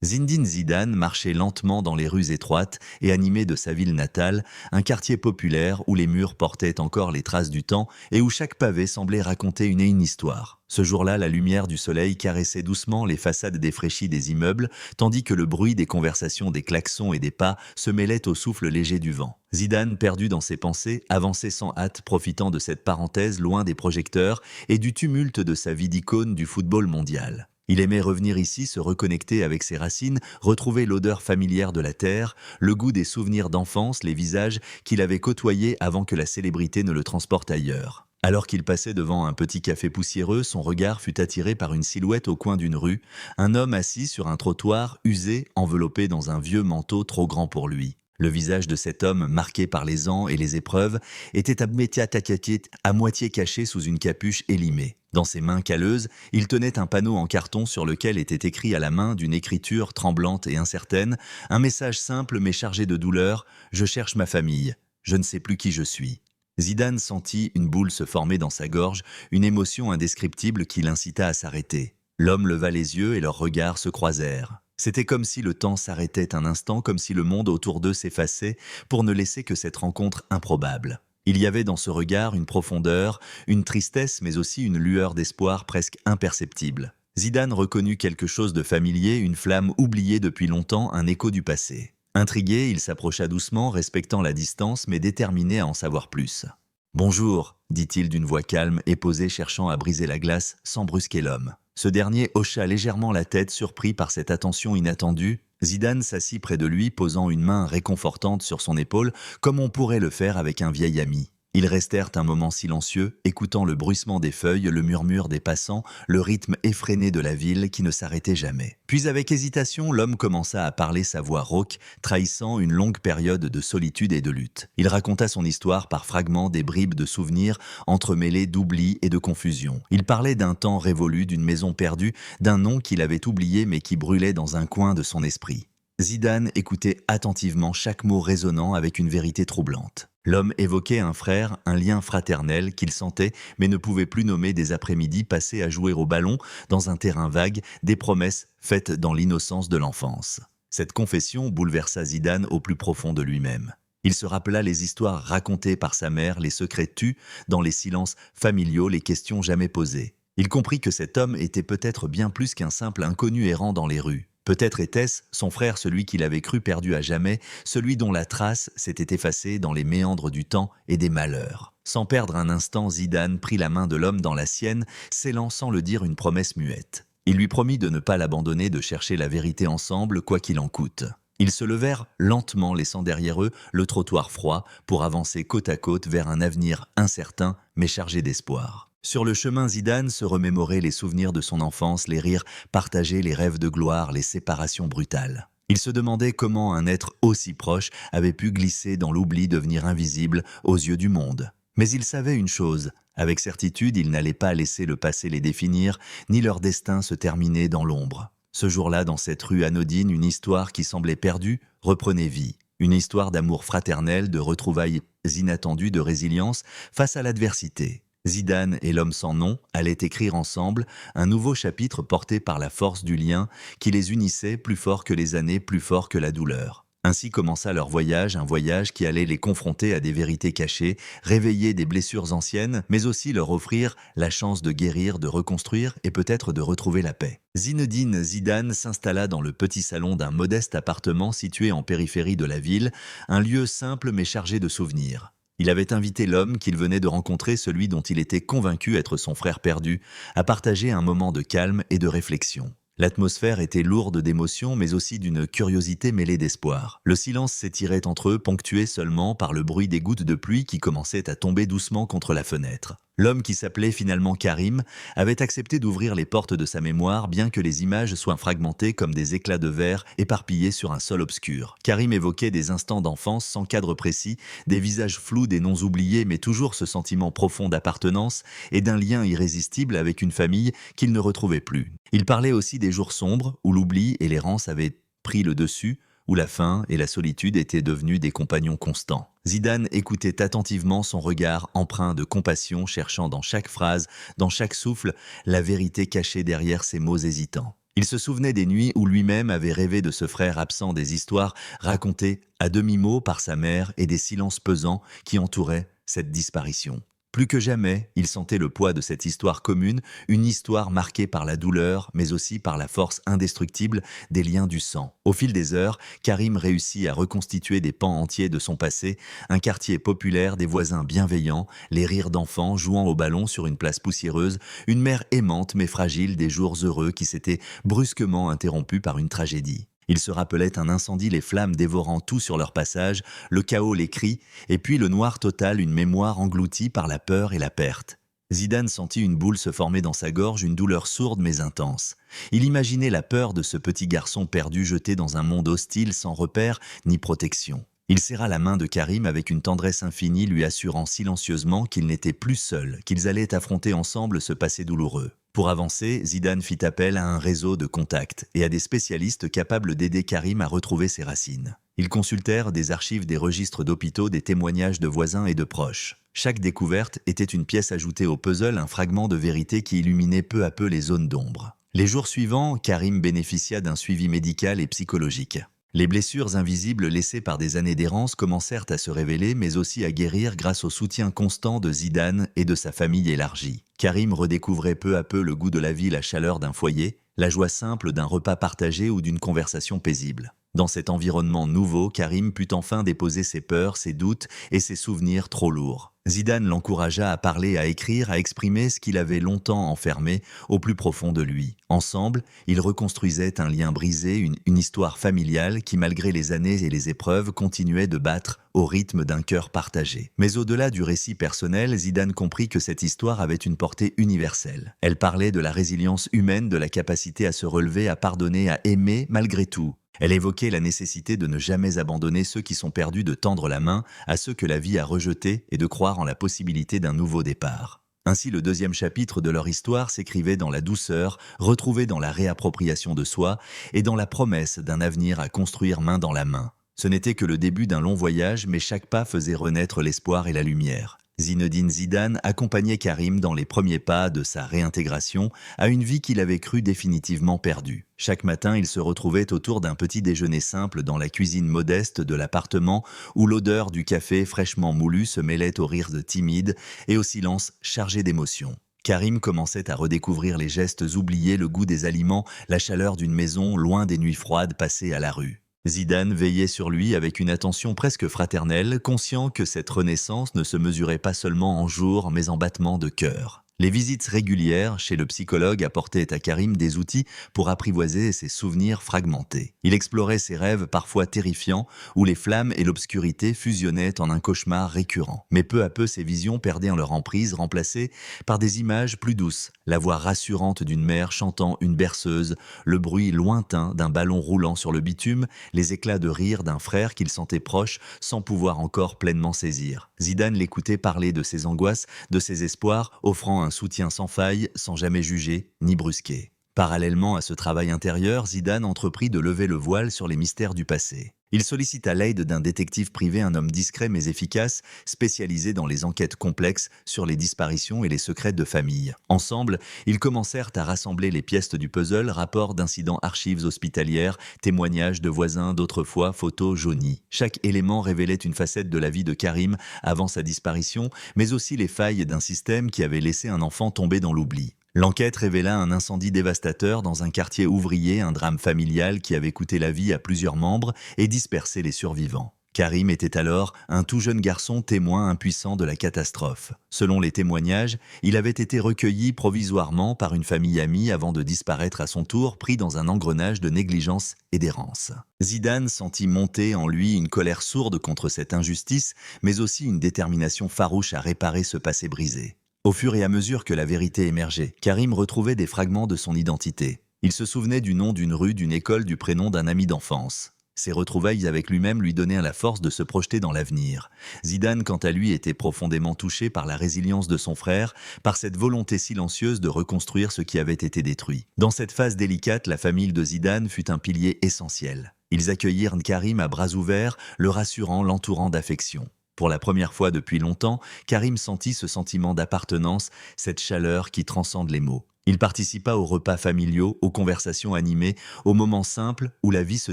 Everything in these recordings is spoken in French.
Zinedine Zidane marchait lentement dans les rues étroites et animées de sa ville natale, un quartier populaire où les murs portaient encore les traces du temps et où chaque pavé semblait raconter une histoire. Ce jour-là, la lumière du soleil caressait doucement les façades défraîchies des immeubles, tandis que le bruit des conversations, des klaxons et des pas se mêlait au souffle léger du vent. Zidane, perdu dans ses pensées, avançait sans hâte, profitant de cette parenthèse loin des projecteurs et du tumulte de sa vie d'icône du football mondial. Il aimait revenir ici, se reconnecter avec ses racines, retrouver l'odeur familière de la terre, le goût des souvenirs d'enfance, les visages qu'il avait côtoyés avant que la célébrité ne le transporte ailleurs. Alors qu'il passait devant un petit café poussiéreux, son regard fut attiré par une silhouette au coin d'une rue, un homme assis sur un trottoir usé, enveloppé dans un vieux manteau trop grand pour lui. Le visage de cet homme, marqué par les ans et les épreuves, était à moitié caché sous une capuche élimée. Dans ses mains calleuses, il tenait un panneau en carton sur lequel était écrit à la main d'une écriture tremblante et incertaine, un message simple mais chargé de douleur: « Je cherche ma famille, je ne sais plus qui je suis ». Zidane sentit une boule se former dans sa gorge, une émotion indescriptible qui l'incita à s'arrêter. L'homme leva les yeux et leurs regards se croisèrent. C'était comme si le temps s'arrêtait un instant, comme si le monde autour d'eux s'effaçait pour ne laisser que cette rencontre improbable. Il y avait dans ce regard une profondeur, une tristesse, mais aussi une lueur d'espoir presque imperceptible. Zidane reconnut quelque chose de familier, une flamme oubliée depuis longtemps, un écho du passé. Intrigué, il s'approcha doucement, respectant la distance, mais déterminé à en savoir plus. « Bonjour », dit-il d'une voix calme et posée, cherchant à briser la glace sans brusquer l'homme. Ce dernier hocha légèrement la tête, surpris par cette attention inattendue. Zidane s'assit près de lui, posant une main réconfortante sur son épaule, comme on pourrait le faire avec un vieil ami. Ils restèrent un moment silencieux, écoutant le bruissement des feuilles, le murmure des passants, le rythme effréné de la ville qui ne s'arrêtait jamais. Puis avec hésitation, l'homme commença à parler, sa voix rauque, trahissant une longue période de solitude et de lutte. Il raconta son histoire par fragments, des bribes de souvenirs, entremêlés d'oubli et de confusion. Il parlait d'un temps révolu, d'une maison perdue, d'un nom qu'il avait oublié mais qui brûlait dans un coin de son esprit. Zidane écoutait attentivement, chaque mot résonnant avec une vérité troublante. L'homme évoquait un frère, un lien fraternel qu'il sentait mais ne pouvait plus nommer, des après-midi passés à jouer au ballon dans un terrain vague, des promesses faites dans l'innocence de l'enfance. Cette confession bouleversa Zidane au plus profond de lui-même. Il se rappela les histoires racontées par sa mère, les secrets tus dans les silences familiaux, les questions jamais posées. Il comprit que cet homme était peut-être bien plus qu'un simple inconnu errant dans les rues. Peut-être était-ce son frère, celui qu'il avait cru perdu à jamais, celui dont la trace s'était effacée dans les méandres du temps et des malheurs. Sans perdre un instant, Zidane prit la main de l'homme dans la sienne, scellant sans le dire une promesse muette. Il lui promit de ne pas l'abandonner, de chercher la vérité ensemble, quoi qu'il en coûte. Ils se levèrent lentement, laissant derrière eux le trottoir froid, pour avancer côte à côte vers un avenir incertain, mais chargé d'espoir. Sur le chemin, Zidane se remémorait les souvenirs de son enfance, les rires partagés, les rêves de gloire, les séparations brutales. Il se demandait comment un être aussi proche avait pu glisser dans l'oubli, devenir invisible aux yeux du monde. Mais il savait une chose, avec certitude, il n'allait pas laisser le passé les définir, ni leur destin se terminer dans l'ombre. Ce jour-là, dans cette rue anodine, une histoire qui semblait perdue reprenait vie. Une histoire d'amour fraternel, de retrouvailles inattendues, de résilience face à l'adversité. Zidane et l'homme sans nom allaient écrire ensemble un nouveau chapitre porté par la force du lien qui les unissait, plus fort que les années, plus fort que la douleur. Ainsi commença leur voyage, un voyage qui allait les confronter à des vérités cachées, réveiller des blessures anciennes, mais aussi leur offrir la chance de guérir, de reconstruire et peut-être de retrouver la paix. Zinedine Zidane s'installa dans le petit salon d'un modeste appartement situé en périphérie de la ville, un lieu simple mais chargé de souvenirs. Il avait invité l'homme qu'il venait de rencontrer, celui dont il était convaincu être son frère perdu, à partager un moment de calme et de réflexion. L'atmosphère était lourde d'émotions, mais aussi d'une curiosité mêlée d'espoir. Le silence s'étirait entre eux, ponctué seulement par le bruit des gouttes de pluie qui commençaient à tomber doucement contre la fenêtre. L'homme qui s'appelait finalement Karim avait accepté d'ouvrir les portes de sa mémoire, bien que les images soient fragmentées comme des éclats de verre éparpillés sur un sol obscur. Karim évoquait des instants d'enfance sans cadre précis, des visages flous, des noms oubliés, mais toujours ce sentiment profond d'appartenance et d'un lien irrésistible avec une famille qu'il ne retrouvait plus. Il parlait aussi des jours sombres où l'oubli et l'errance avaient pris le dessus, où la faim et la solitude étaient devenus des compagnons constants. Zidane écoutait attentivement, son regard empreint de compassion, cherchant dans chaque phrase, dans chaque souffle, la vérité cachée derrière ces mots hésitants. Il se souvenait des nuits où lui-même avait rêvé de ce frère absent, des histoires racontées à demi-mot par sa mère et des silences pesants qui entouraient cette disparition. Plus que jamais, il sentait le poids de cette histoire commune, une histoire marquée par la douleur, mais aussi par la force indestructible des liens du sang. Au fil des heures, Karim réussit à reconstituer des pans entiers de son passé, un quartier populaire, des voisins bienveillants, les rires d'enfants jouant au ballon sur une place poussiéreuse, une mère aimante mais fragile, des jours heureux qui s'étaient brusquement interrompus par une tragédie. Il se rappelait un incendie, les flammes dévorant tout sur leur passage, le chaos, les cris, et puis le noir total, une mémoire engloutie par la peur et la perte. Zidane sentit une boule se former dans sa gorge, une douleur sourde mais intense. Il imaginait la peur de ce petit garçon perdu, jeté dans un monde hostile, sans repère ni protection. Il serra la main de Karim avec une tendresse infinie, lui assurant silencieusement qu'il n'était plus seul, qu'ils allaient affronter ensemble ce passé douloureux. Pour avancer, Zidane fit appel à un réseau de contacts et à des spécialistes capables d'aider Karim à retrouver ses racines. Ils consultèrent des archives, des registres d'hôpitaux, des témoignages de voisins et de proches. Chaque découverte était une pièce ajoutée au puzzle, un fragment de vérité qui illuminait peu à peu les zones d'ombre. Les jours suivants, Karim bénéficia d'un suivi médical et psychologique. Les blessures invisibles laissées par des années d'errance commencèrent à se révéler, mais aussi à guérir grâce au soutien constant de Zidane et de sa famille élargie. Karim redécouvrait peu à peu le goût de la vie, la chaleur d'un foyer, la joie simple d'un repas partagé ou d'une conversation paisible. Dans cet environnement nouveau, Karim put enfin déposer ses peurs, ses doutes et ses souvenirs trop lourds. Zidane l'encouragea à parler, à écrire, à exprimer ce qu'il avait longtemps enfermé au plus profond de lui. Ensemble, ils reconstruisaient un lien brisé, une histoire familiale qui, malgré les années et les épreuves, continuait de battre au rythme d'un cœur partagé. Mais au-delà du récit personnel, Zidane comprit que cette histoire avait une portée universelle. Elle parlait de la résilience humaine, de la capacité à se relever, à pardonner, à aimer malgré tout. Elle évoquait la nécessité de ne jamais abandonner ceux qui sont perdus, de tendre la main à ceux que la vie a rejetés et de croire en la possibilité d'un nouveau départ. Ainsi, le deuxième chapitre de leur histoire s'écrivait dans la douceur, retrouvée dans la réappropriation de soi et dans la promesse d'un avenir à construire main dans la main. Ce n'était que le début d'un long voyage, mais chaque pas faisait renaître l'espoir et la lumière. Zinedine Zidane accompagnait Karim dans les premiers pas de sa réintégration à une vie qu'il avait cru définitivement perdue. Chaque matin, il se retrouvait autour d'un petit déjeuner simple dans la cuisine modeste de l'appartement où l'odeur du café fraîchement moulu se mêlait aux rires timides et au silence chargé d'émotions. Karim commençait à redécouvrir les gestes oubliés, le goût des aliments, la chaleur d'une maison loin des nuits froides passées à la rue. Zidane veillait sur lui avec une attention presque fraternelle, conscient que cette renaissance ne se mesurait pas seulement en jours, mais en battements de cœur. Les visites régulières chez le psychologue apportaient à Karim des outils pour apprivoiser ses souvenirs fragmentés. Il explorait ses rêves parfois terrifiants, où les flammes et l'obscurité fusionnaient en un cauchemar récurrent. Mais peu à peu, ces visions perdaient leur emprise, remplacées par des images plus douces. La voix rassurante d'une mère chantant une berceuse, le bruit lointain d'un ballon roulant sur le bitume, les éclats de rire d'un frère qu'il sentait proche sans pouvoir encore pleinement saisir. Zidane l'écoutait parler de ses angoisses, de ses espoirs, offrant un soutien sans faille, sans jamais juger ni brusquer. Parallèlement à ce travail intérieur, Zidane entreprit de lever le voile sur les mystères du passé. Il sollicita l'aide d'un détective privé, un homme discret mais efficace, spécialisé dans les enquêtes complexes sur les disparitions et les secrets de famille. Ensemble, ils commencèrent à rassembler les pièces du puzzle, rapports d'incidents, archives hospitalières, témoignages de voisins d'autrefois, photos jaunies. Chaque élément révélait une facette de la vie de Karim avant sa disparition, mais aussi les failles d'un système qui avait laissé un enfant tomber dans l'oubli. L'enquête révéla un incendie dévastateur dans un quartier ouvrier, un drame familial qui avait coûté la vie à plusieurs membres et dispersé les survivants. Karim était alors un tout jeune garçon témoin impuissant de la catastrophe. Selon les témoignages, il avait été recueilli provisoirement par une famille amie avant de disparaître à son tour, pris dans un engrenage de négligence et d'errance. Zidane sentit monter en lui une colère sourde contre cette injustice, mais aussi une détermination farouche à réparer ce passé brisé. Au fur et à mesure que la vérité émergeait, Karim retrouvait des fragments de son identité. Il se souvenait du nom d'une rue, d'une école, du prénom d'un ami d'enfance. Ses retrouvailles avec lui-même lui donnaient la force de se projeter dans l'avenir. Zidane, quant à lui, était profondément touché par la résilience de son frère, par cette volonté silencieuse de reconstruire ce qui avait été détruit. Dans cette phase délicate, la famille de Zidane fut un pilier essentiel. Ils accueillirent Karim à bras ouverts, le rassurant, l'entourant d'affection. Pour la première fois depuis longtemps, Karim sentit ce sentiment d'appartenance, cette chaleur qui transcende les mots. Il participa aux repas familiaux, aux conversations animées, aux moments simples où la vie se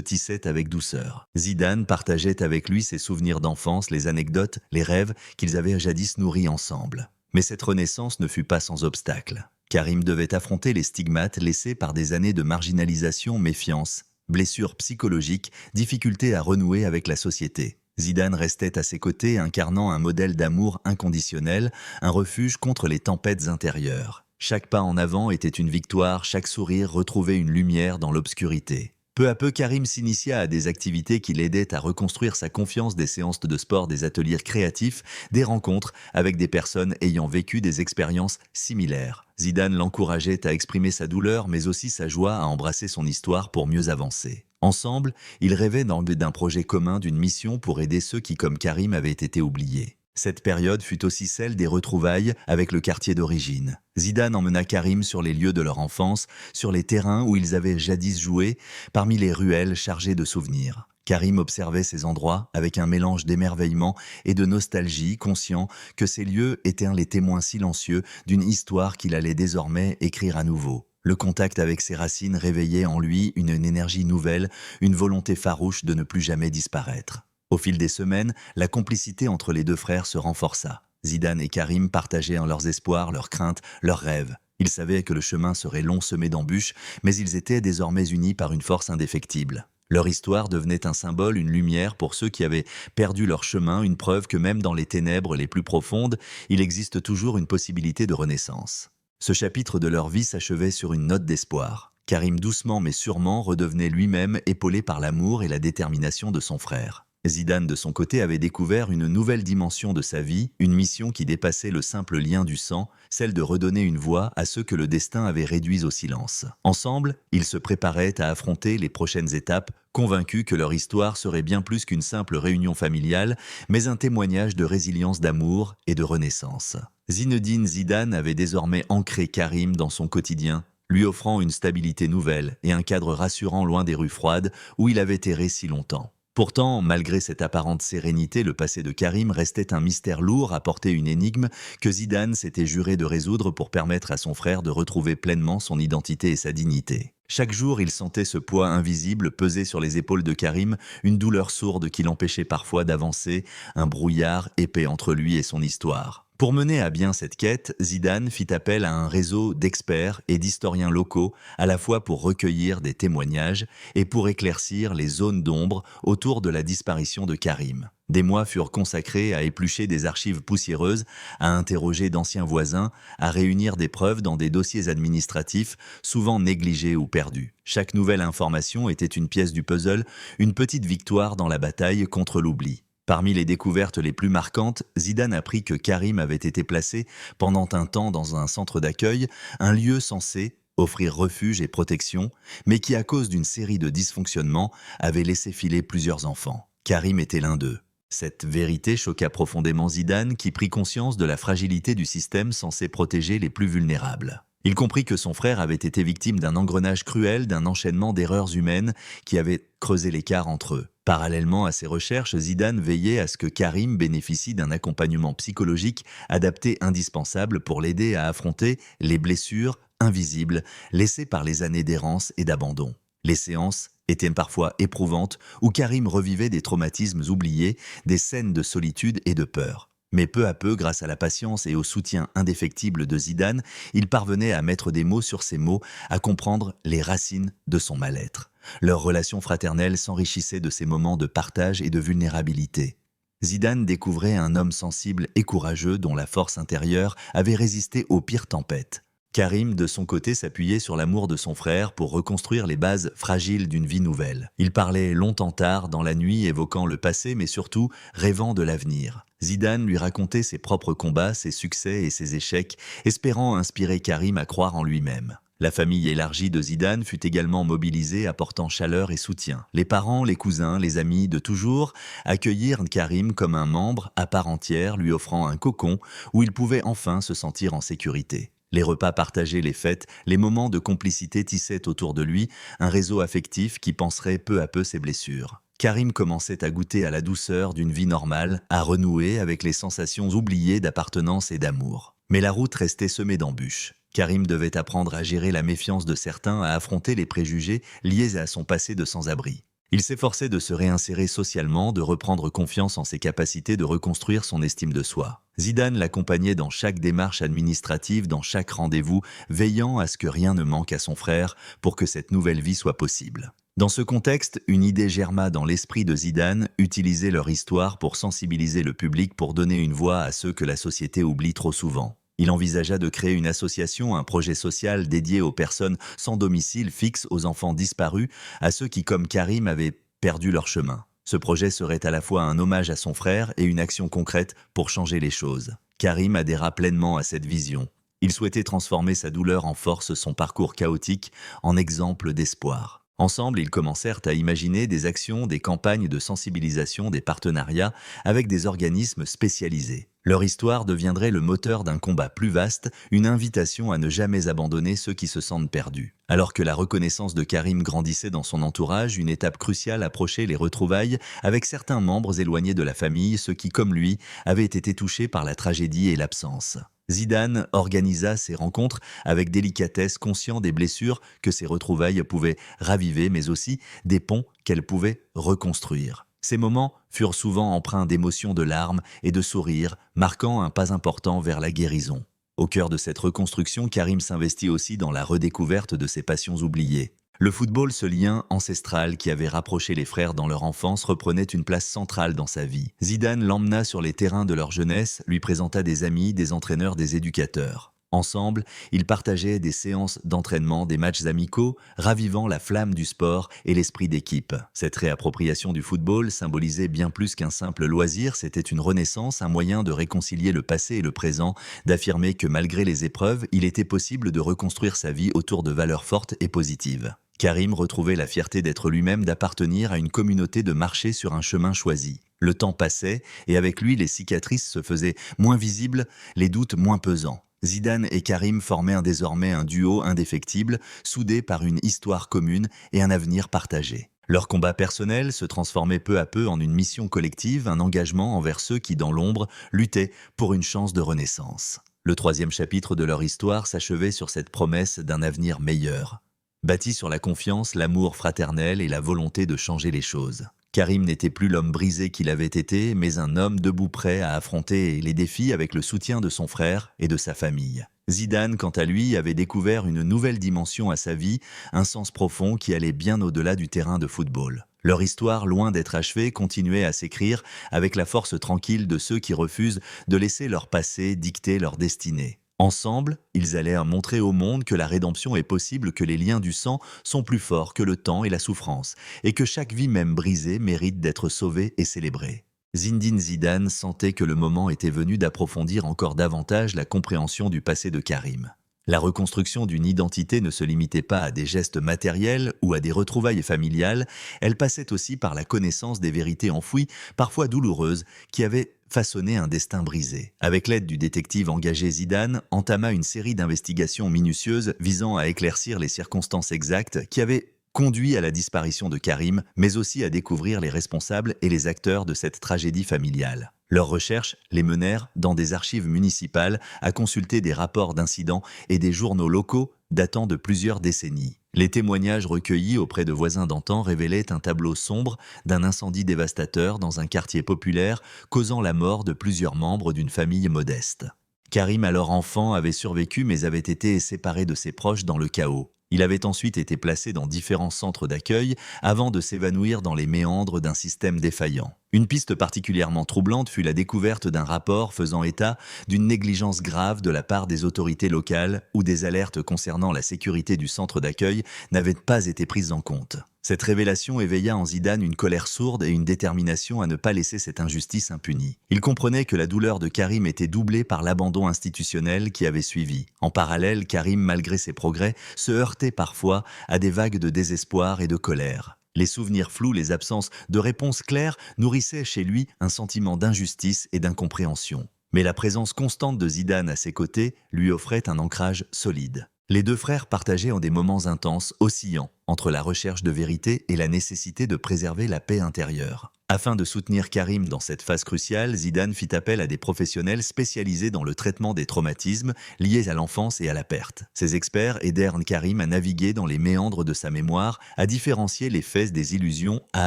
tissait avec douceur. Zidane partageait avec lui ses souvenirs d'enfance, les anecdotes, les rêves qu'ils avaient jadis nourris ensemble. Mais cette renaissance ne fut pas sans obstacle. Karim devait affronter les stigmates laissés par des années de marginalisation, méfiance, blessures psychologiques, difficultés à renouer avec la société. Zidane restait à ses côtés incarnant un modèle d'amour inconditionnel, un refuge contre les tempêtes intérieures. Chaque pas en avant était une victoire, chaque sourire retrouvait une lumière dans l'obscurité. Peu à peu, Karim s'initia à des activités qui l'aidaient à reconstruire sa confiance, des séances de sport, des ateliers créatifs, des rencontres avec des personnes ayant vécu des expériences similaires. Zidane l'encourageait à exprimer sa douleur, mais aussi sa joie à embrasser son histoire pour mieux avancer. Ensemble, ils rêvaient d'un projet commun, d'une mission pour aider ceux qui, comme Karim, avaient été oubliés. Cette période fut aussi celle des retrouvailles avec le quartier d'origine. Zidane emmena Karim sur les lieux de leur enfance, sur les terrains où ils avaient jadis joué, parmi les ruelles chargées de souvenirs. Karim observait ces endroits avec un mélange d'émerveillement et de nostalgie, conscient que ces lieux étaient les témoins silencieux d'une histoire qu'il allait désormais écrire à nouveau. Le contact avec ses racines réveillait en lui une énergie nouvelle, une volonté farouche de ne plus jamais disparaître. Au fil des semaines, la complicité entre les deux frères se renforça. Zidane et Karim partageaient leurs espoirs, leurs craintes, leurs rêves. Ils savaient que le chemin serait long, semé d'embûches, mais ils étaient désormais unis par une force indéfectible. Leur histoire devenait un symbole, une lumière pour ceux qui avaient perdu leur chemin, une preuve que même dans les ténèbres les plus profondes, il existe toujours une possibilité de renaissance. Ce chapitre de leur vie s'achevait sur une note d'espoir. Karim doucement mais sûrement redevenait lui-même épaulé par l'amour et la détermination de son frère. Zidane, de son côté, avait découvert une nouvelle dimension de sa vie, une mission qui dépassait le simple lien du sang, celle de redonner une voix à ceux que le destin avait réduits au silence. Ensemble, ils se préparaient à affronter les prochaines étapes, convaincus que leur histoire serait bien plus qu'une simple réunion familiale, mais un témoignage de résilience, d'amour et de renaissance. Zinedine Zidane avait désormais ancré Karim dans son quotidien, lui offrant une stabilité nouvelle et un cadre rassurant loin des rues froides où il avait erré si longtemps. Pourtant, malgré cette apparente sérénité, le passé de Karim restait un mystère lourd à porter, une énigme que Zidane s'était juré de résoudre pour permettre à son frère de retrouver pleinement son identité et sa dignité. Chaque jour, il sentait ce poids invisible peser sur les épaules de Karim, une douleur sourde qui l'empêchait parfois d'avancer, un brouillard épais entre lui et son histoire. Pour mener à bien cette quête, Zidane fit appel à un réseau d'experts et d'historiens locaux, à la fois pour recueillir des témoignages et pour éclaircir les zones d'ombre autour de la disparition de Karim. Des mois furent consacrés à éplucher des archives poussiéreuses, à interroger d'anciens voisins, à réunir des preuves dans des dossiers administratifs, souvent négligés ou perdus. Chaque nouvelle information était une pièce du puzzle, une petite victoire dans la bataille contre l'oubli. Parmi les découvertes les plus marquantes, Zidane apprit que Karim avait été placé pendant un temps dans un centre d'accueil, un lieu censé offrir refuge et protection, mais qui, à cause d'une série de dysfonctionnements, avait laissé filer plusieurs enfants. Karim était l'un d'eux. Cette vérité choqua profondément Zidane, qui prit conscience de la fragilité du système censé protéger les plus vulnérables. Il comprit que son frère avait été victime d'un engrenage cruel, d'un enchaînement d'erreurs humaines qui avait creusé l'écart entre eux. Parallèlement à ses recherches, Zidane veillait à ce que Karim bénéficie d'un accompagnement psychologique adapté, indispensable pour l'aider à affronter les blessures invisibles laissées par les années d'errance et d'abandon. Les séances étaient parfois éprouvantes, où Karim revivait des traumatismes oubliés, des scènes de solitude et de peur. Mais peu à peu, grâce à la patience et au soutien indéfectible de Zidane, il parvenait à mettre des mots sur ces mots, à comprendre les racines de son mal-être. Leur relation fraternelle s'enrichissait de ces moments de partage et de vulnérabilité. Zidane découvrait un homme sensible et courageux dont la force intérieure avait résisté aux pires tempêtes. Karim, de son côté, s'appuyait sur l'amour de son frère pour reconstruire les bases fragiles d'une vie nouvelle. Il parlait longtemps tard dans la nuit, évoquant le passé, mais surtout rêvant de l'avenir. Zidane lui racontait ses propres combats, ses succès et ses échecs, espérant inspirer Karim à croire en lui-même. La famille élargie de Zidane fut également mobilisée, apportant chaleur et soutien. Les parents, les cousins, les amis de toujours accueillirent Karim comme un membre à part entière, lui offrant un cocon où il pouvait enfin se sentir en sécurité. Les repas partagés, les fêtes, les moments de complicité tissaient autour de lui un réseau affectif qui panserait peu à peu ses blessures. Karim commençait à goûter à la douceur d'une vie normale, à renouer avec les sensations oubliées d'appartenance et d'amour. Mais la route restait semée d'embûches. Karim devait apprendre à gérer la méfiance de certains, à affronter les préjugés liés à son passé de sans-abri. Il s'efforçait de se réinsérer socialement, de reprendre confiance en ses capacités, de reconstruire son estime de soi. Zidane l'accompagnait dans chaque démarche administrative, dans chaque rendez-vous, veillant à ce que rien ne manque à son frère pour que cette nouvelle vie soit possible. Dans ce contexte, une idée germa dans l'esprit de Zidane, utiliser leur histoire pour sensibiliser le public, pour donner une voix à ceux que la société oublie trop souvent. Il envisagea de créer une association, un projet social dédié aux personnes sans domicile fixe, aux enfants disparus, à ceux qui, comme Karim, avaient perdu leur chemin. Ce projet serait à la fois un hommage à son frère et une action concrète pour changer les choses. Karim adhéra pleinement à cette vision. Il souhaitait transformer sa douleur en force, son parcours chaotique en exemple d'espoir. Ensemble, ils commencèrent à imaginer des actions, des campagnes de sensibilisation, des partenariats avec des organismes spécialisés. Leur histoire deviendrait le moteur d'un combat plus vaste, une invitation à ne jamais abandonner ceux qui se sentent perdus. Alors que la reconnaissance de Karim grandissait dans son entourage, une étape cruciale approchait, les retrouvailles avec certains membres éloignés de la famille, ceux qui, comme lui, avaient été touchés par la tragédie et l'absence. Zidane organisa ces rencontres avec délicatesse, conscient des blessures que ces retrouvailles pouvaient raviver, mais aussi des ponts qu'elles pouvaient reconstruire. Ces moments furent souvent empreints d'émotions, de larmes et de sourires, marquant un pas important vers la guérison. Au cœur de cette reconstruction, Karim s'investit aussi dans la redécouverte de ses passions oubliées. Le football, ce lien ancestral qui avait rapproché les frères dans leur enfance, reprenait une place centrale dans sa vie. Zidane l'emmena sur les terrains de leur jeunesse, lui présenta des amis, des entraîneurs, des éducateurs. Ensemble, ils partageaient des séances d'entraînement, des matchs amicaux, ravivant la flamme du sport et l'esprit d'équipe. Cette réappropriation du football symbolisait bien plus qu'un simple loisir, c'était une renaissance, un moyen de réconcilier le passé et le présent, d'affirmer que malgré les épreuves, il était possible de reconstruire sa vie autour de valeurs fortes et positives. Karim retrouvait la fierté d'être lui-même, d'appartenir à une communauté, de marcher sur un chemin choisi. Le temps passait et avec lui, les cicatrices se faisaient moins visibles, les doutes moins pesants. Zidane et Karim formaient désormais un duo indéfectible, soudé par une histoire commune et un avenir partagé. Leur combat personnel se transformait peu à peu en une mission collective, un engagement envers ceux qui, dans l'ombre, luttaient pour une chance de renaissance. Le troisième chapitre de leur histoire s'achevait sur cette promesse d'un avenir meilleur. Bâti sur la confiance, l'amour fraternel et la volonté de changer les choses. Karim n'était plus l'homme brisé qu'il avait été, mais un homme debout prêt à affronter les défis avec le soutien de son frère et de sa famille. Zidane, quant à lui, avait découvert une nouvelle dimension à sa vie, un sens profond qui allait bien au-delà du terrain de football. Leur histoire, loin d'être achevée, continuait à s'écrire avec la force tranquille de ceux qui refusent de laisser leur passé dicter leur destinée. Ensemble, ils allaient montrer au monde que la rédemption est possible, que les liens du sang sont plus forts que le temps et la souffrance, et que chaque vie même brisée mérite d'être sauvée et célébrée. Zinedine Zidane sentait que le moment était venu d'approfondir encore davantage la compréhension du passé de Karim. La reconstruction d'une identité ne se limitait pas à des gestes matériels ou à des retrouvailles familiales, elle passait aussi par la connaissance des vérités enfouies, parfois douloureuses, qui avaient façonné un destin brisé. Avec l'aide du détective engagé, Zidane entama une série d'investigations minutieuses visant à éclaircir les circonstances exactes qui avaient conduit à la disparition de Karim, mais aussi à découvrir les responsables et les acteurs de cette tragédie familiale. Leurs recherches les menèrent dans des archives municipales à consulter des rapports d'incidents et des journaux locaux datant de plusieurs décennies. Les témoignages recueillis auprès de voisins d'antan révélaient un tableau sombre d'un incendie dévastateur dans un quartier populaire causant la mort de plusieurs membres d'une famille modeste. Karim, alors enfant, avait survécu mais avait été séparé de ses proches dans le chaos. Il avait ensuite été placé dans différents centres d'accueil avant de s'évanouir dans les méandres d'un système défaillant. Une piste particulièrement troublante fut la découverte d'un rapport faisant état d'une négligence grave de la part des autorités locales où des alertes concernant la sécurité du centre d'accueil n'avaient pas été prises en compte. Cette révélation éveilla en Zidane une colère sourde et une détermination à ne pas laisser cette injustice impunie. Il comprenait que la douleur de Karim était doublée par l'abandon institutionnel qui avait suivi. En parallèle, Karim, malgré ses progrès, se heurtait parfois à des vagues de désespoir et de colère. Les souvenirs flous, les absences de réponses claires nourrissaient chez lui un sentiment d'injustice et d'incompréhension. Mais la présence constante de Zidane à ses côtés lui offrait un ancrage solide. Les deux frères partageaient en des moments intenses, oscillant entre la recherche de vérité et la nécessité de préserver la paix intérieure. Afin de soutenir Karim dans cette phase cruciale, Zidane fit appel à des professionnels spécialisés dans le traitement des traumatismes liés à l'enfance et à la perte. Ces experts aidèrent Karim à naviguer dans les méandres de sa mémoire, à différencier les faits des illusions, à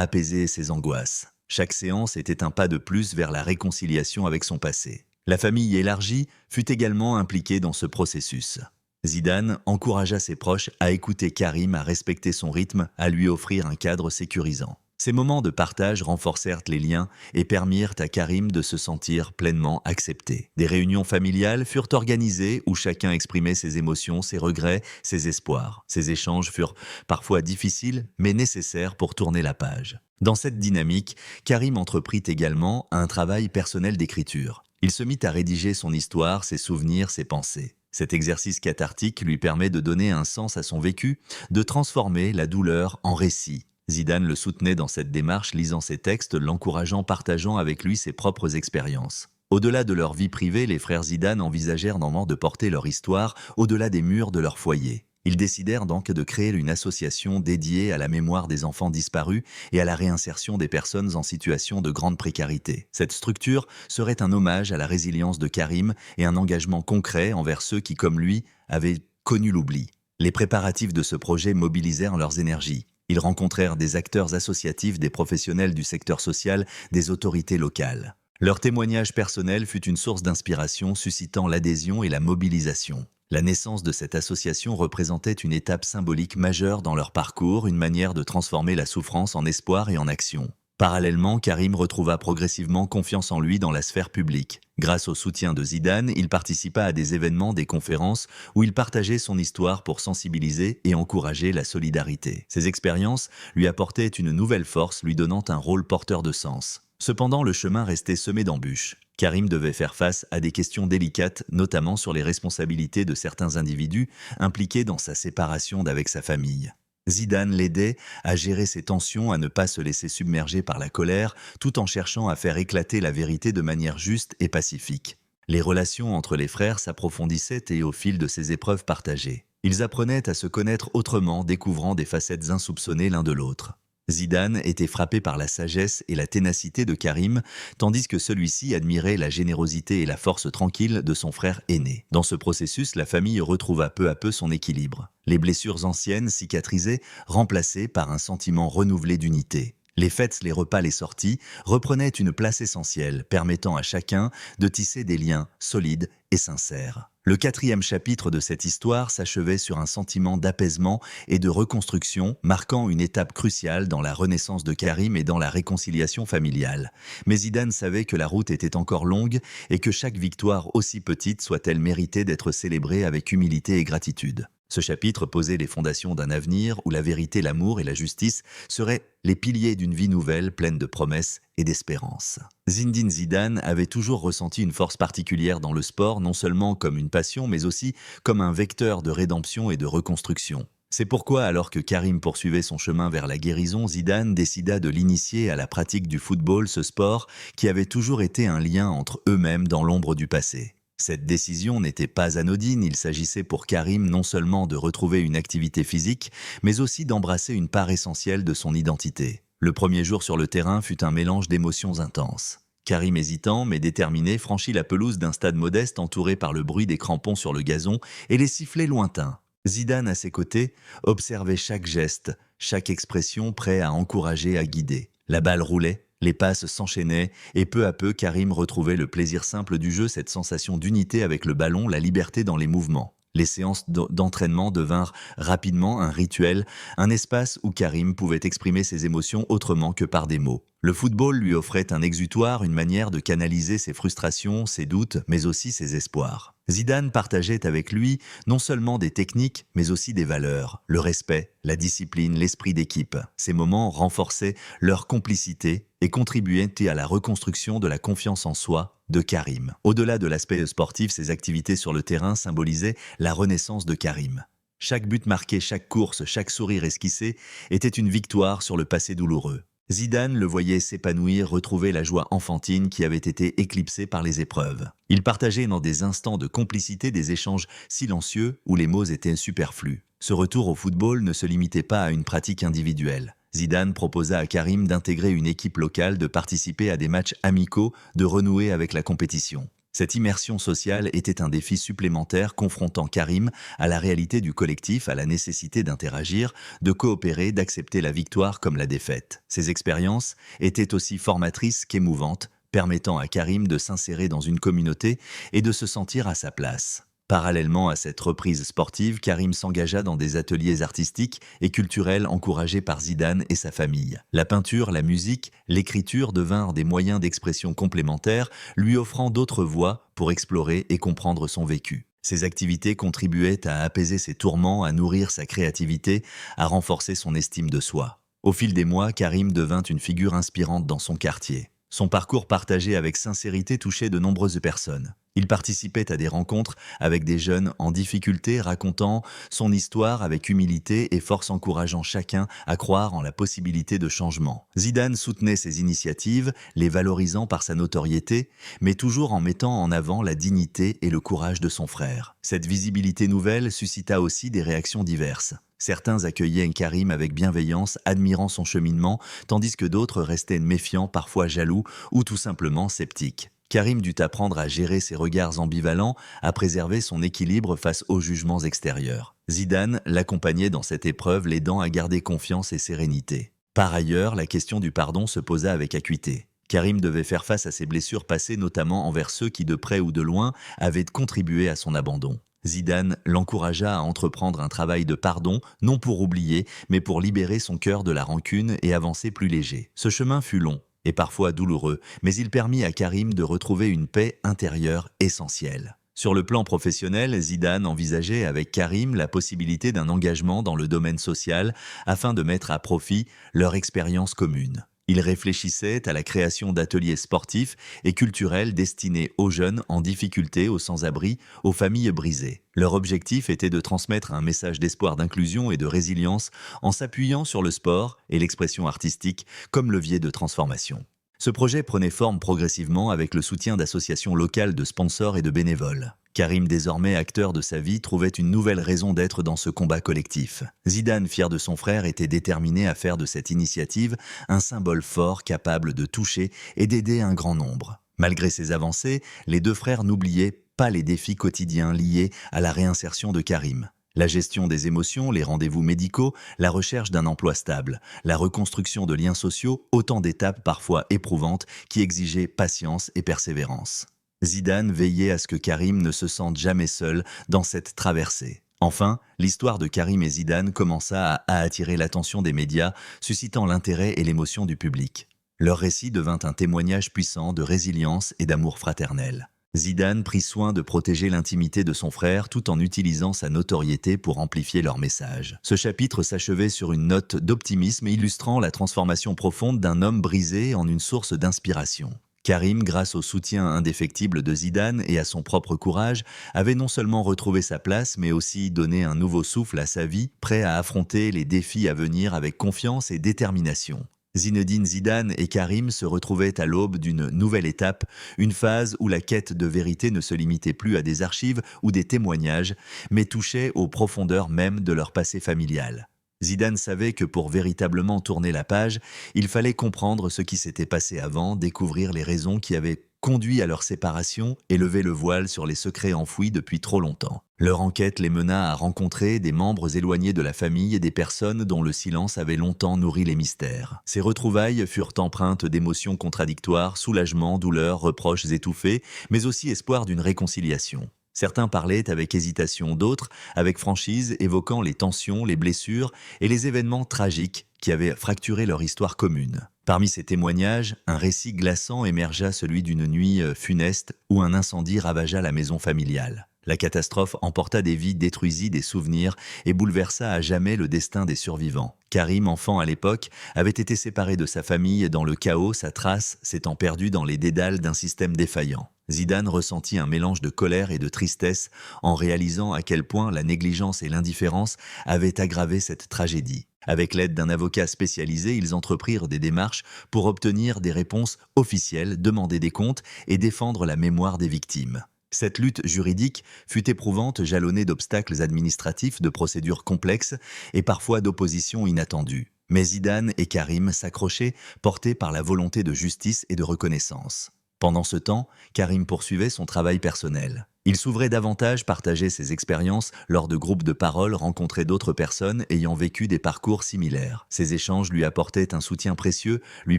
apaiser ses angoisses. Chaque séance était un pas de plus vers la réconciliation avec son passé. La famille élargie fut également impliquée dans ce processus. Zidane encouragea ses proches à écouter Karim, à respecter son rythme, à lui offrir un cadre sécurisant. Ces moments de partage renforcèrent les liens et permirent à Karim de se sentir pleinement accepté. Des réunions familiales furent organisées où chacun exprimait ses émotions, ses regrets, ses espoirs. Ces échanges furent parfois difficiles mais nécessaires pour tourner la page. Dans cette dynamique, Karim entreprit également un travail personnel d'écriture. Il se mit à rédiger son histoire, ses souvenirs, ses pensées. Cet exercice cathartique lui permet de donner un sens à son vécu, de transformer la douleur en récit. Zidane le soutenait dans cette démarche, lisant ses textes, l'encourageant, partageant avec lui ses propres expériences. Au-delà de leur vie privée, les frères Zidane envisagèrent de porter leur histoire au-delà des murs de leur foyer. Ils décidèrent donc de créer une association dédiée à la mémoire des enfants disparus et à la réinsertion des personnes en situation de grande précarité. Cette structure serait un hommage à la résilience de Karim et un engagement concret envers ceux qui, comme lui, avaient connu l'oubli. Les préparatifs de ce projet mobilisèrent leurs énergies. Ils rencontrèrent des acteurs associatifs, des professionnels du secteur social, des autorités locales. Leur témoignage personnel fut une source d'inspiration, suscitant l'adhésion et la mobilisation. La naissance de cette association représentait une étape symbolique majeure dans leur parcours, une manière de transformer la souffrance en espoir et en action. Parallèlement, Karim retrouva progressivement confiance en lui dans la sphère publique. Grâce au soutien de Zidane, il participa à des événements, des conférences, où il partageait son histoire pour sensibiliser et encourager la solidarité. Ces expériences lui apportaient une nouvelle force, lui donnant un rôle porteur de sens. Cependant, le chemin restait semé d'embûches. Karim devait faire face à des questions délicates, notamment sur les responsabilités de certains individus impliqués dans sa séparation d'avec sa famille. Zidane l'aidait à gérer ces tensions, à ne pas se laisser submerger par la colère, tout en cherchant à faire éclater la vérité de manière juste et pacifique. Les relations entre les frères s'approfondissaient et au fil de ces épreuves partagées. Ils apprenaient à se connaître autrement, découvrant des facettes insoupçonnées l'un de l'autre. Zidane était frappé par la sagesse et la ténacité de Karim, tandis que celui-ci admirait la générosité et la force tranquille de son frère aîné. Dans ce processus, la famille retrouva peu à peu son équilibre. Les blessures anciennes cicatrisaient, remplacées par un sentiment renouvelé d'unité. Les fêtes, les repas, les sorties reprenaient une place essentielle, permettant à chacun de tisser des liens solides et sincères. Le 4e chapitre de cette histoire s'achevait sur un sentiment d'apaisement et de reconstruction, marquant une étape cruciale dans la renaissance de Karim et dans la réconciliation familiale. Mais Zidane savait que la route était encore longue et que chaque victoire, aussi petite soit-elle, méritait d'être célébrée avec humilité et gratitude. Ce chapitre posait les fondations d'un avenir où la vérité, l'amour et la justice seraient les piliers d'une vie nouvelle pleine de promesses et d'espérance. Zinedine Zidane avait toujours ressenti une force particulière dans le sport, non seulement comme une passion, mais aussi comme un vecteur de rédemption et de reconstruction. C'est pourquoi, alors que Karim poursuivait son chemin vers la guérison, Zidane décida de l'initier à la pratique du football, ce sport qui avait toujours été un lien entre eux-mêmes dans l'ombre du passé. Cette décision n'était pas anodine, il s'agissait pour Karim non seulement de retrouver une activité physique, mais aussi d'embrasser une part essentielle de son identité. Le premier jour sur le terrain fut un mélange d'émotions intenses. Karim, hésitant mais déterminé, franchit la pelouse d'un stade modeste entouré par le bruit des crampons sur le gazon et les sifflets lointains. Zidane, à ses côtés, observait chaque geste, chaque expression, prêt à encourager, à guider. La balle roulait. Les passes s'enchaînaient et peu à peu, Karim retrouvait le plaisir simple du jeu, cette sensation d'unité avec le ballon, la liberté dans les mouvements. Les séances d'entraînement devinrent rapidement un rituel, un espace où Karim pouvait exprimer ses émotions autrement que par des mots. Le football lui offrait un exutoire, une manière de canaliser ses frustrations, ses doutes, mais aussi ses espoirs. Zidane partageait avec lui non seulement des techniques, mais aussi des valeurs, le respect, la discipline, l'esprit d'équipe. Ces moments renforçaient leur complicité et contribuaient à la reconstruction de la confiance en soi de Karim. Au-delà de l'aspect sportif, ces activités sur le terrain symbolisaient la renaissance de Karim. Chaque but marqué, chaque course, chaque sourire esquissé était une victoire sur le passé douloureux. Zidane le voyait s'épanouir, retrouver la joie enfantine qui avait été éclipsée par les épreuves. Ils partageaient dans des instants de complicité des échanges silencieux où les mots étaient superflus. Ce retour au football ne se limitait pas à une pratique individuelle. Zidane proposa à Karim d'intégrer une équipe locale, de participer à des matchs amicaux, de renouer avec la compétition. Cette immersion sociale était un défi supplémentaire confrontant Karim à la réalité du collectif, à la nécessité d'interagir, de coopérer, d'accepter la victoire comme la défaite. Ces expériences étaient aussi formatrices qu'émouvantes, permettant à Karim de s'insérer dans une communauté et de se sentir à sa place. Parallèlement à cette reprise sportive, Karim s'engagea dans des ateliers artistiques et culturels encouragés par Zidane et sa famille. La peinture, la musique, l'écriture devinrent des moyens d'expression complémentaires, lui offrant d'autres voies pour explorer et comprendre son vécu. Ces activités contribuaient à apaiser ses tourments, à nourrir sa créativité, à renforcer son estime de soi. Au fil des mois, Karim devint une figure inspirante dans son quartier. Son parcours partagé avec sincérité touchait de nombreuses personnes. Il participait à des rencontres avec des jeunes en difficulté, racontant son histoire avec humilité et force, encourageant chacun à croire en la possibilité de changement. Zidane soutenait ces initiatives, les valorisant par sa notoriété, mais toujours en mettant en avant la dignité et le courage de son frère. Cette visibilité nouvelle suscita aussi des réactions diverses. Certains accueillaient Karim avec bienveillance, admirant son cheminement, tandis que d'autres restaient méfiants, parfois jaloux ou tout simplement sceptiques. Karim dut apprendre à gérer ses regards ambivalents, à préserver son équilibre face aux jugements extérieurs. Zidane l'accompagnait dans cette épreuve, l'aidant à garder confiance et sérénité. Par ailleurs, la question du pardon se posa avec acuité. Karim devait faire face à ses blessures passées, notamment envers ceux qui, de près ou de loin, avaient contribué à son abandon. Zidane l'encouragea à entreprendre un travail de pardon, non pour oublier, mais pour libérer son cœur de la rancune et avancer plus léger. Ce chemin fut long et parfois douloureux, mais il permit à Karim de retrouver une paix intérieure essentielle. Sur le plan professionnel, Zidane envisageait avec Karim la possibilité d'un engagement dans le domaine social afin de mettre à profit leur expérience commune. Il réfléchissait à la création d'ateliers sportifs et culturels destinés aux jeunes en difficulté, aux sans-abri, aux familles brisées. Leur objectif était de transmettre un message d'espoir, d'inclusion et de résilience en s'appuyant sur le sport et l'expression artistique comme levier de transformation. Ce projet prenait forme progressivement avec le soutien d'associations locales, de sponsors et de bénévoles. Karim, désormais acteur de sa vie, trouvait une nouvelle raison d'être dans ce combat collectif. Zidane, fier de son frère, était déterminé à faire de cette initiative un symbole fort capable de toucher et d'aider un grand nombre. Malgré ces avancées, les deux frères n'oubliaient pas les défis quotidiens liés à la réinsertion de Karim. La gestion des émotions, les rendez-vous médicaux, la recherche d'un emploi stable, la reconstruction de liens sociaux, autant d'étapes parfois éprouvantes qui exigeaient patience et persévérance. Zidane veillait à ce que Karim ne se sente jamais seul dans cette traversée. Enfin, l'histoire de Karim et Zidane commença à attirer l'attention des médias, suscitant l'intérêt et l'émotion du public. Leur récit devint un témoignage puissant de résilience et d'amour fraternel. Zidane prit soin de protéger l'intimité de son frère tout en utilisant sa notoriété pour amplifier leur message. Ce chapitre s'achevait sur une note d'optimisme illustrant la transformation profonde d'un homme brisé en une source d'inspiration. Karim, grâce au soutien indéfectible de Zidane et à son propre courage, avait non seulement retrouvé sa place, mais aussi donné un nouveau souffle à sa vie, prêt à affronter les défis à venir avec confiance et détermination. Zinedine Zidane et Karim se retrouvaient à l'aube d'une nouvelle étape, une phase où la quête de vérité ne se limitait plus à des archives ou des témoignages, mais touchait aux profondeurs même de leur passé familial. Zidane savait que pour véritablement tourner la page, il fallait comprendre ce qui s'était passé avant, découvrir les raisons qui avaient conduit à leur séparation et lever le voile sur les secrets enfouis depuis trop longtemps. Leur enquête les mena à rencontrer des membres éloignés de la famille et des personnes dont le silence avait longtemps nourri les mystères. Ces retrouvailles furent empreintes d'émotions contradictoires, soulagement, douleur, reproches étouffés, mais aussi espoir d'une réconciliation. Certains parlaient avec hésitation, d'autres avec franchise, évoquant les tensions, les blessures et les événements tragiques qui avaient fracturé leur histoire commune. Parmi ces témoignages, un récit glaçant émergea, celui d'une nuit funeste où un incendie ravagea la maison familiale. La catastrophe emporta des vies, détruisit des souvenirs et bouleversa à jamais le destin des survivants. Karim, enfant à l'époque, avait été séparé de sa famille dans le chaos, sa trace s'étant perdue dans les dédales d'un système défaillant. Zidane ressentit un mélange de colère et de tristesse en réalisant à quel point la négligence et l'indifférence avaient aggravé cette tragédie. Avec l'aide d'un avocat spécialisé, ils entreprirent des démarches pour obtenir des réponses officielles, demander des comptes et défendre la mémoire des victimes. Cette lutte juridique fut éprouvante, jalonnée d'obstacles administratifs, de procédures complexes et parfois d'oppositions inattendues. Mais Zidane et Karim s'accrochaient, portés par la volonté de justice et de reconnaissance. Pendant ce temps, Karim poursuivait son travail personnel. Il s'ouvrait davantage, partageait ses expériences lors de groupes de parole, rencontrait d'autres personnes ayant vécu des parcours similaires. Ces échanges lui apportaient un soutien précieux, lui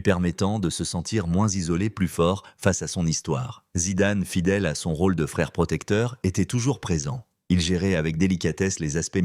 permettant de se sentir moins isolé, plus fort face à son histoire. Zidane, fidèle à son rôle de frère protecteur, était toujours présent. Il gérait avec délicatesse les aspects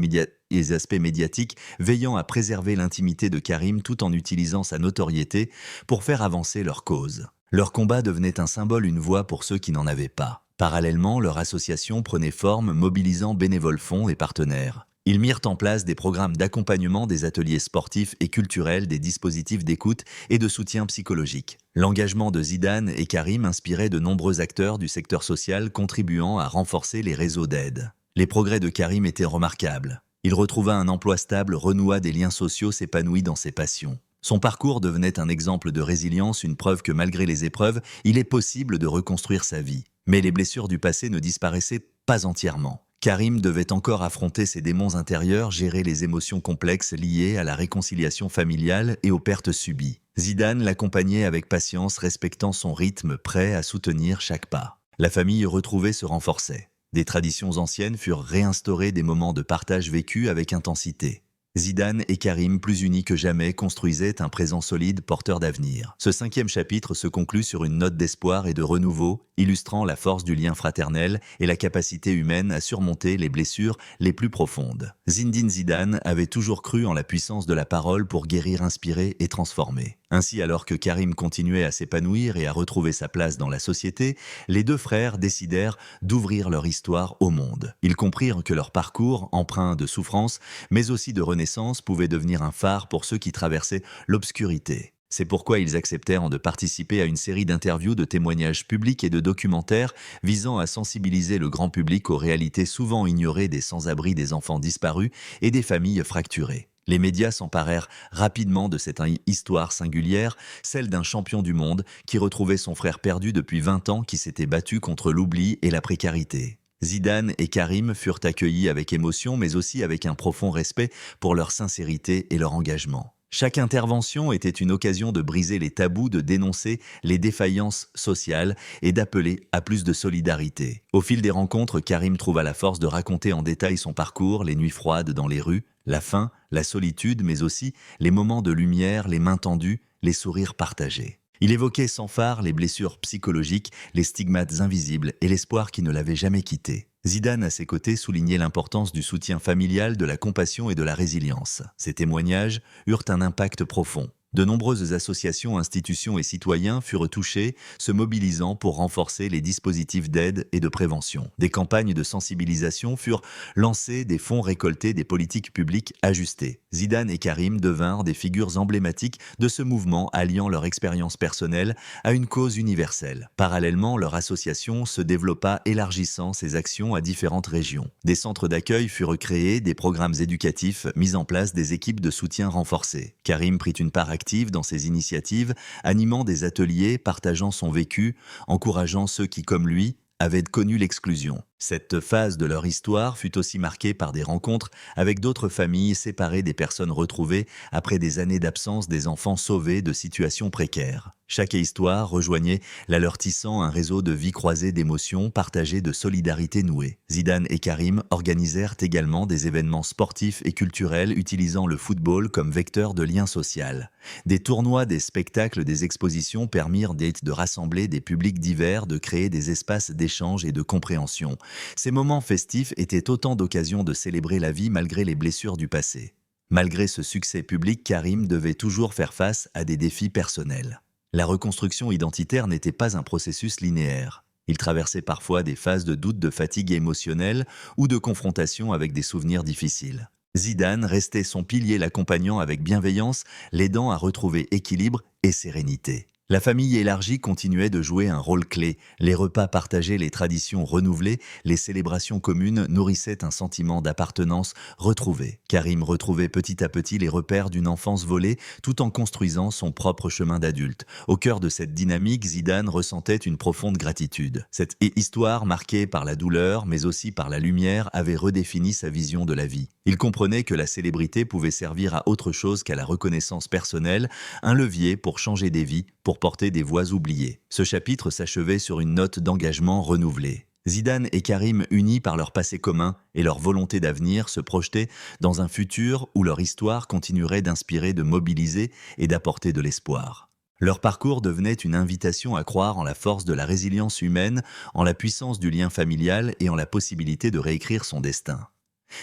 médiatiques, veillant à préserver l'intimité de Karim tout en utilisant sa notoriété pour faire avancer leur cause. Leur combat devenait un symbole, une voix pour ceux qui n'en avaient pas. Parallèlement, leur association prenait forme, mobilisant bénévoles, fonds et partenaires. Ils mirent en place des programmes d'accompagnement, des ateliers sportifs et culturels, des dispositifs d'écoute et de soutien psychologique. L'engagement de Zidane et Karim inspirait de nombreux acteurs du secteur social, contribuant à renforcer les réseaux d'aide. Les progrès de Karim étaient remarquables. Il retrouva un emploi stable, renoua des liens sociaux, s'épanouit dans ses passions. Son parcours devenait un exemple de résilience, une preuve que malgré les épreuves, il est possible de reconstruire sa vie. Mais les blessures du passé ne disparaissaient pas entièrement. Karim devait encore affronter ses démons intérieurs, gérer les émotions complexes liées à la réconciliation familiale et aux pertes subies. Zidane l'accompagnait avec patience, respectant son rythme, prêt à soutenir chaque pas. La famille retrouvée se renforçait. Des traditions anciennes furent réinstaurées, des moments de partage vécus avec intensité. Zidane et Karim, plus unis que jamais, construisaient un présent solide, porteur d'avenir. Ce 5e chapitre se conclut sur une note d'espoir et de renouveau, illustrant la force du lien fraternel et la capacité humaine à surmonter les blessures les plus profondes. Zinedine Zidane avait toujours cru en la puissance de la parole pour guérir, inspirer et transformer. Ainsi, alors que Karim continuait à s'épanouir et à retrouver sa place dans la société, les deux frères décidèrent d'ouvrir leur histoire au monde. Ils comprirent que leur parcours, empreint de souffrance, mais aussi de renaissance, pouvait devenir un phare pour ceux qui traversaient l'obscurité. C'est pourquoi ils acceptèrent de participer à une série d'interviews, de témoignages publics et de documentaires visant à sensibiliser le grand public aux réalités souvent ignorées des sans-abri, des enfants disparus et des familles fracturées. Les médias s'emparèrent rapidement de cette histoire singulière, celle d'un champion du monde qui retrouvait son frère perdu depuis 20 ans, qui s'était battu contre l'oubli et la précarité. Zidane et Karim furent accueillis avec émotion, mais aussi avec un profond respect pour leur sincérité et leur engagement. Chaque intervention était une occasion de briser les tabous, de dénoncer les défaillances sociales et d'appeler à plus de solidarité. Au fil des rencontres, Karim trouva la force de raconter en détail son parcours, les nuits froides dans les rues, la faim, la solitude, mais aussi les moments de lumière, les mains tendues, les sourires partagés. Il évoquait sans phare les blessures psychologiques, les stigmates invisibles et l'espoir qui ne l'avait jamais quitté. Zidane, à ses côtés, soulignait l'importance du soutien familial, de la compassion et de la résilience. Ces témoignages eurent un impact profond. De nombreuses associations, institutions et citoyens furent touchés, se mobilisant pour renforcer les dispositifs d'aide et de prévention. Des campagnes de sensibilisation furent lancées, des fonds récoltés, des politiques publiques ajustées. Zidane et Karim devinrent des figures emblématiques de ce mouvement, alliant leur expérience personnelle à une cause universelle. Parallèlement, leur association se développa, élargissant ses actions à différentes régions. Des centres d'accueil furent créés, des programmes éducatifs mis en place, des équipes de soutien renforcées. Karim prit une part active dans ces initiatives, animant des ateliers, partageant son vécu, encourageant ceux qui, comme lui, avaient connu l'exclusion. Cette phase de leur histoire fut aussi marquée par des rencontres avec d'autres familles séparées, des personnes retrouvées après des années d'absence, des enfants sauvés de situations précaires. Chaque histoire rejoignait la leur, tissant un réseau de vies croisées, d'émotions partagées, de solidarité nouée. Zidane et Karim organisèrent également des événements sportifs et culturels utilisant le football comme vecteur de lien social. Des tournois, des spectacles, des expositions permirent de rassembler des publics divers, de créer des espaces d'échange et de compréhension. Ces moments festifs étaient autant d'occasions de célébrer la vie malgré les blessures du passé. Malgré ce succès public, Karim devait toujours faire face à des défis personnels. La reconstruction identitaire n'était pas un processus linéaire. Il traversait parfois des phases de doute, de fatigue émotionnelle ou de confrontation avec des souvenirs difficiles. Zidane restait son pilier, l'accompagnant avec bienveillance, l'aidant à retrouver équilibre et sérénité. La famille élargie continuait de jouer un rôle clé. Les repas partagés, les traditions renouvelées, les célébrations communes nourrissaient un sentiment d'appartenance retrouvé. Karim retrouvait petit à petit les repères d'une enfance volée tout en construisant son propre chemin d'adulte. Au cœur de cette dynamique, Zidane ressentait une profonde gratitude. Cette histoire, marquée par la douleur mais aussi par la lumière, avait redéfini sa vision de la vie. Il comprenait que la célébrité pouvait servir à autre chose qu'à la reconnaissance personnelle, un levier pour changer des vies, pour porter des voix oubliées. Ce chapitre s'achevait sur une note d'engagement renouvelée. Zidane et Karim, unis par leur passé commun et leur volonté d'avenir, se projetaient dans un futur où leur histoire continuerait d'inspirer, de mobiliser et d'apporter de l'espoir. Leur parcours devenait une invitation à croire en la force de la résilience humaine, en la puissance du lien familial et en la possibilité de réécrire son destin.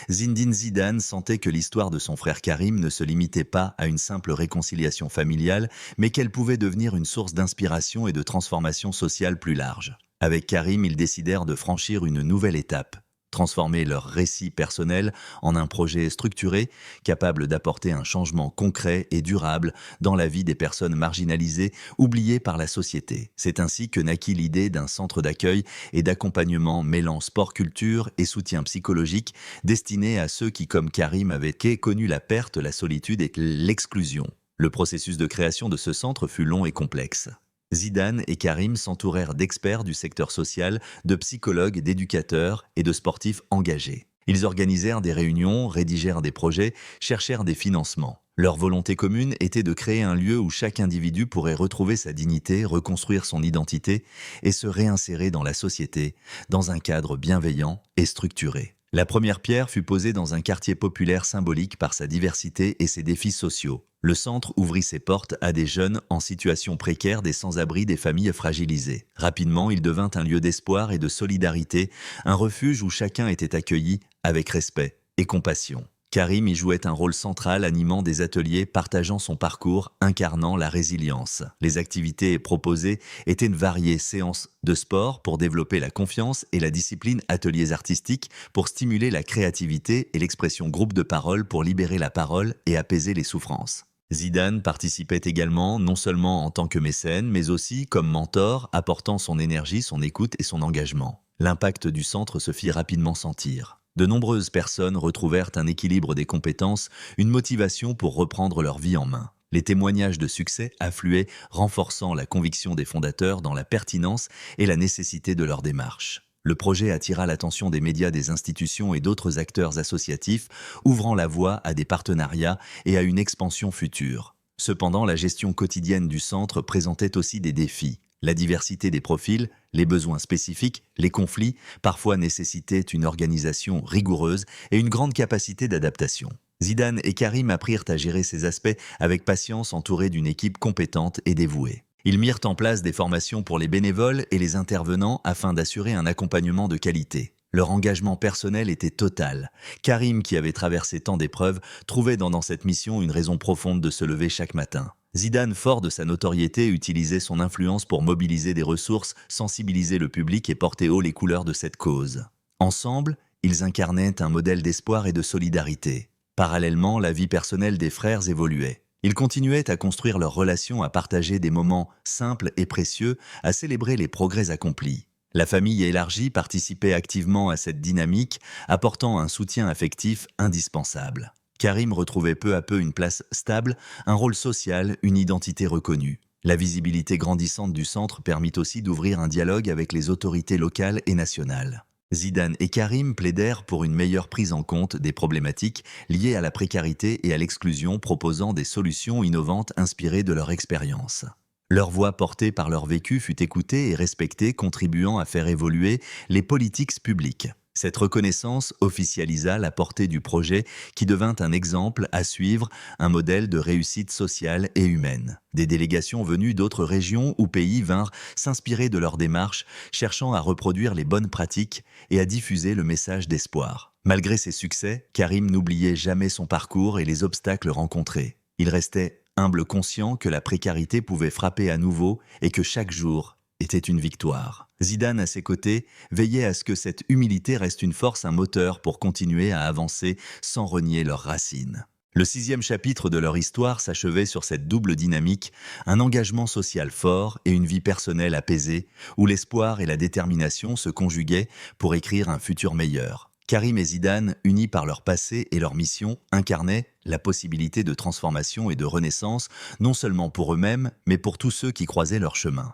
Zinedine Zidane sentait que l'histoire de son frère Karim ne se limitait pas à une simple réconciliation familiale, mais qu'elle pouvait devenir une source d'inspiration et de transformation sociale plus large. Avec Karim, ils décidèrent de franchir une nouvelle étape, transformer leur récit personnel en un projet structuré, capable d'apporter un changement concret et durable dans la vie des personnes marginalisées, oubliées par la société. C'est ainsi que naquit l'idée d'un centre d'accueil et d'accompagnement mêlant sport-culture et soutien psychologique destiné à ceux qui, comme Karim, avaient connu la perte, la solitude et l'exclusion. Le processus de création de ce centre fut long et complexe. Zidane et Karim s'entourèrent d'experts du secteur social, de psychologues, d'éducateurs et de sportifs engagés. Ils organisèrent des réunions, rédigèrent des projets, cherchèrent des financements. Leur volonté commune était de créer un lieu où chaque individu pourrait retrouver sa dignité, reconstruire son identité et se réinsérer dans la société, dans un cadre bienveillant et structuré. La première pierre fut posée dans un quartier populaire symbolique par sa diversité et ses défis sociaux. Le centre ouvrit ses portes à des jeunes en situation précaire, des sans-abri, des familles fragilisées. Rapidement, il devint un lieu d'espoir et de solidarité, un refuge où chacun était accueilli avec respect et compassion. Karim y jouait un rôle central, animant des ateliers, partageant son parcours, incarnant la résilience. Les activités proposées étaient une variée séances de sport pour développer la confiance et la discipline, ateliers artistiques pour stimuler la créativité et l'expression, groupe de parole pour libérer la parole et apaiser les souffrances. Zidane participait également, non seulement en tant que mécène, mais aussi comme mentor, apportant son énergie, son écoute et son engagement. L'impact du centre se fit rapidement sentir. De nombreuses personnes retrouvèrent un équilibre des compétences, une motivation pour reprendre leur vie en main. Les témoignages de succès affluaient, renforçant la conviction des fondateurs dans la pertinence et la nécessité de leur démarche. Le projet attira l'attention des médias, des institutions et d'autres acteurs associatifs, ouvrant la voie à des partenariats et à une expansion future. Cependant, la gestion quotidienne du centre présentait aussi des défis. La diversité des profils, les besoins spécifiques, les conflits, parfois nécessitaient une organisation rigoureuse et une grande capacité d'adaptation. Zidane et Karim apprirent à gérer ces aspects avec patience, entourés d'une équipe compétente et dévouée. Ils mirent en place des formations pour les bénévoles et les intervenants afin d'assurer un accompagnement de qualité. Leur engagement personnel était total. Karim, qui avait traversé tant d'épreuves, trouvait dans cette mission une raison profonde de se lever chaque matin. Zidane, fort de sa notoriété, utilisait son influence pour mobiliser des ressources, sensibiliser le public et porter haut les couleurs de cette cause. Ensemble, ils incarnaient un modèle d'espoir et de solidarité. Parallèlement, la vie personnelle des frères évoluait. Ils continuaient à construire leurs relations, à partager des moments simples et précieux, à célébrer les progrès accomplis. La famille élargie participait activement à cette dynamique, apportant un soutien affectif indispensable. Karim retrouvait peu à peu une place stable, un rôle social, une identité reconnue. La visibilité grandissante du centre permit aussi d'ouvrir un dialogue avec les autorités locales et nationales. Zidane et Karim plaidèrent pour une meilleure prise en compte des problématiques liées à la précarité et à l'exclusion, proposant des solutions innovantes inspirées de leur expérience. Leur voix portée par leur vécu fut écoutée et respectée, contribuant à faire évoluer les politiques publiques. Cette reconnaissance officialisa la portée du projet qui devint un exemple à suivre, un modèle de réussite sociale et humaine. Des délégations venues d'autres régions ou pays vinrent s'inspirer de leur démarche, cherchant à reproduire les bonnes pratiques et à diffuser le message d'espoir. Malgré ses succès, Karim n'oubliait jamais son parcours et les obstacles rencontrés. Il restait humble, conscient que la précarité pouvait frapper à nouveau et que chaque jour était une victoire. Zidane, à ses côtés, veillait à ce que cette humilité reste une force, un moteur pour continuer à avancer sans renier leurs racines. Le sixième chapitre de leur histoire s'achevait sur cette double dynamique, un engagement social fort et une vie personnelle apaisée, où l'espoir et la détermination se conjuguaient pour écrire un futur meilleur. Karim et Zidane, unis par leur passé et leur mission, incarnaient la possibilité de transformation et de renaissance, non seulement pour eux-mêmes, mais pour tous ceux qui croisaient leur chemin.